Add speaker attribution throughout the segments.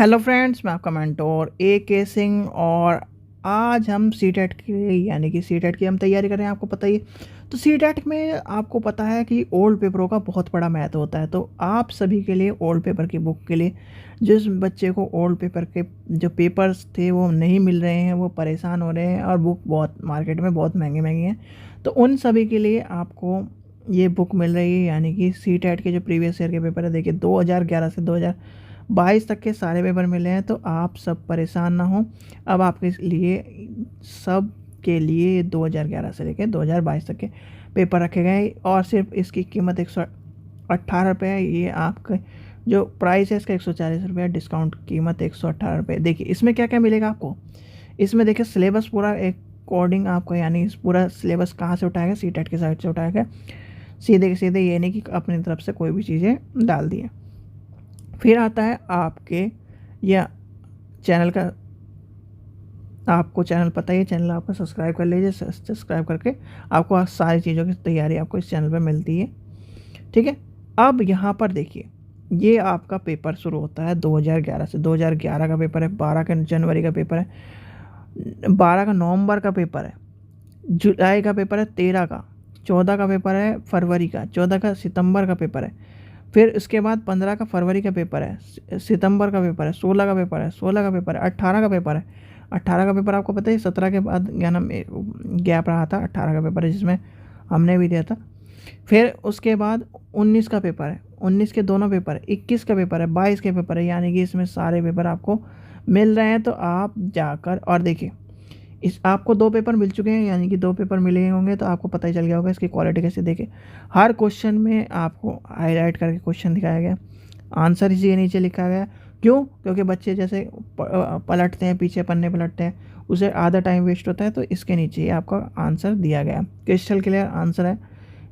Speaker 1: Hello friends, मैं आपका mentor ए के सिंह और आज हम सीटेट की सीटेट की हम तैयारी कर रहे हैं। आपको पता ही है। तो सीटेट में आपको पता है कि ओल्ड पेपरों का बहुत बड़ा महत्व होता है। तो आप सभी के लिए ओल्ड पेपर की बुक के लिए, जिस बच्चे को ओल्ड पेपर के जो पेपर्स थे वो नहीं मिल रहे हैं, वो परेशान हो रहे हैं और बुक बहुत मार्केट में बहुत महंगी महंगी हैं, तो उन सभी के लिए आपको ये बुक मिल रही है। यानी कि सीटेट के जो प्रीवियस ईयर के पेपर है, देखिए 2011 से 2022 तक के सारे पेपर मिले हैं। तो आप सब परेशान ना हो। अब आपके लिए सब के लिए 2011 से लेकर 2022 तक के पेपर रखे गए और सिर्फ इसकी कीमत 118 रुपये है। ये आपका जो प्राइस है इसका 140 रुपये, डिस्काउंट कीमत 118 रुपये। देखिए इसमें क्या क्या मिलेगा आपको। इसमें देखिए सिलेबस पूरा एक अकॉर्डिंग आपको, यानी पूरा सिलेबस कहाँ से उठाएगा, सीटेट की साइड से उठाएगा। सीधे के सीधे, ये नहीं कि अपनी तरफ से कोई भी चीज़ें डाल दिए। फिर आता है आपके या चैनल का, आपको चैनल पता ही है, चैनल आपका सब्सक्राइब कर लीजिए। सब्सक्राइब करके आपको सारी चीज़ों की तैयारी आपको इस चैनल पे मिलती है। ठीक है। अब यहाँ पर देखिए, ये आपका पेपर शुरू होता है 2011 से। 2011 का पेपर है, 12 का जनवरी का पेपर है, 12 का नवंबर का पेपर है, जुलाई का पेपर है 13 का, 14 का पेपर है फरवरी का, 14 का सितंबर का पेपर है। फिर उसके बाद 15 का फरवरी का पेपर है, सितंबर का पेपर है, 16 का पेपर है, 16 का पेपर है, 18 का पेपर है। 18 का पेपर आपको पता है 17 के बाद क्या नाम गैप रहा था। 18 का पेपर है जिसमें हमने भी दिया था। फिर उसके बाद 19 का पेपर है, 19 के दोनों पेपर है, 21 का पेपर है, 22 के पेपर है। यानी कि इसमें सारे पेपर आपको मिल रहे हैं। तो आप जाकर और देखिए, इस आपको 2 पेपर मिल चुके हैं, यानी कि 2 पेपर मिले होंगे तो आपको पता ही चल गया होगा इसकी क्वालिटी कैसे। देखिए हर क्वेश्चन में आपको हाईलाइट करके क्वेश्चन दिखाया गया, आंसर इसी के नीचे लिखा गया। क्यों? क्योंकि बच्चे जैसे पलटते हैं, पीछे पन्ने पलटते हैं, उसे आधा टाइम वेस्ट होता है। तो इसके नीचे ही आपका आंसर दिया गया, क्रिस्टल क्लियर आंसर है।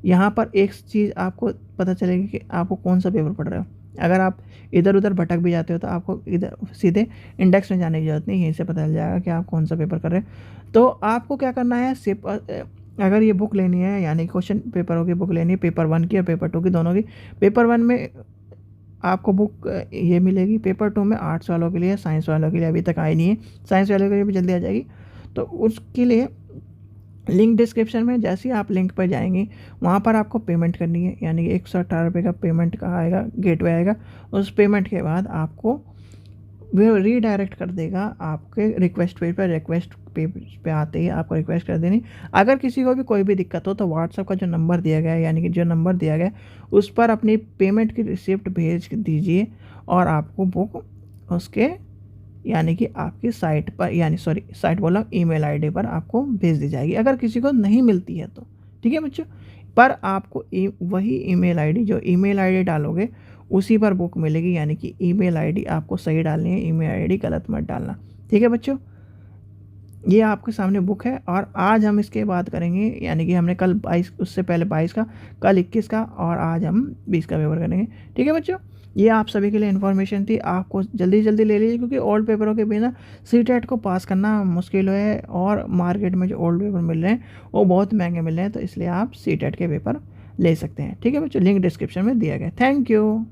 Speaker 1: यहाँ पर एक चीज़ आपको पता चलेगी कि आपको कौन सा पेपर पढ़ रहे हो। अगर आप इधर उधर भटक भी जाते हो तो आपको इधर सीधे इंडेक्स में जाने की ज़रूरत नहीं, यहीं से पता चल जाएगा कि आप कौन सा पेपर कर रहे हो। तो आपको क्या करना है, सिर्फ अगर ये बुक लेनी है, यानी क्वेश्चन पेपरों की बुक लेनी है, पेपर 1 की और पेपर 2 की, दोनों की। पेपर 1 में आपको बुक ये मिलेगी, पेपर 2 में आर्ट्स वालों के लिए, साइंस वालों के लिए अभी तक आई नहीं है, साइंस वालों के लिए भी जल्दी आ जाएगी। तो उसके लिए लिंक डिस्क्रिप्शन में, जैसे ही आप लिंक पर जाएंगे वहाँ पर आपको पेमेंट करनी है। यानी कि 118 रुपये का पेमेंट का आएगा, गेटवे आएगा। उस पेमेंट के बाद आपको वो रीडायरेक्ट कर देगा आपके रिक्वेस्ट पेज पर। रिक्वेस्ट पेज पे आते ही आपको रिक्वेस्ट कर देनी। अगर किसी को भी कोई भी दिक्कत हो तो व्हाट्सएप का जो नंबर दिया गया है, यानी कि जो नंबर दिया गया है, उस पर अपनी पेमेंट की रिसिप्ट भेज दीजिए और आपको बुक उसके, यानी कि आपकी साइट पर, यानी सॉरी साइट बोला, ईमेल आईडी पर आपको भेज दी जाएगी। अगर किसी को नहीं मिलती है तो ठीक है बच्चों, पर आपको वही ईमेल आईडी, जो ईमेल आईडी डालोगे उसी पर बुक मिलेगी। यानी कि ईमेल आईडी आपको सही डालनी है, ईमेल आईडी गलत मत डालना। ठीक है बच्चों, ये आपके सामने बुक है और आज हम इसके बात करेंगे। यानी कि हमने कल 22, उससे पहले 22 का, कल 21 का और आज हम 20 का पेपर करेंगे। ठीक है बच्चों, ये आप सभी के लिए इन्फॉर्मेशन थी। आपको जल्दी जल्दी ले लीजिए, क्योंकि ओल्ड पेपरों के बिना सीटेट को पास करना मुश्किल है और मार्केट में जो ओल्ड पेपर मिल रहे हैं वो बहुत महंगे मिल रहे हैं। तो इसलिए आप सीटेट के पेपर ले सकते हैं। ठीक है बच्चों, लिंक डिस्क्रिप्शन में दिया गया। Thank you.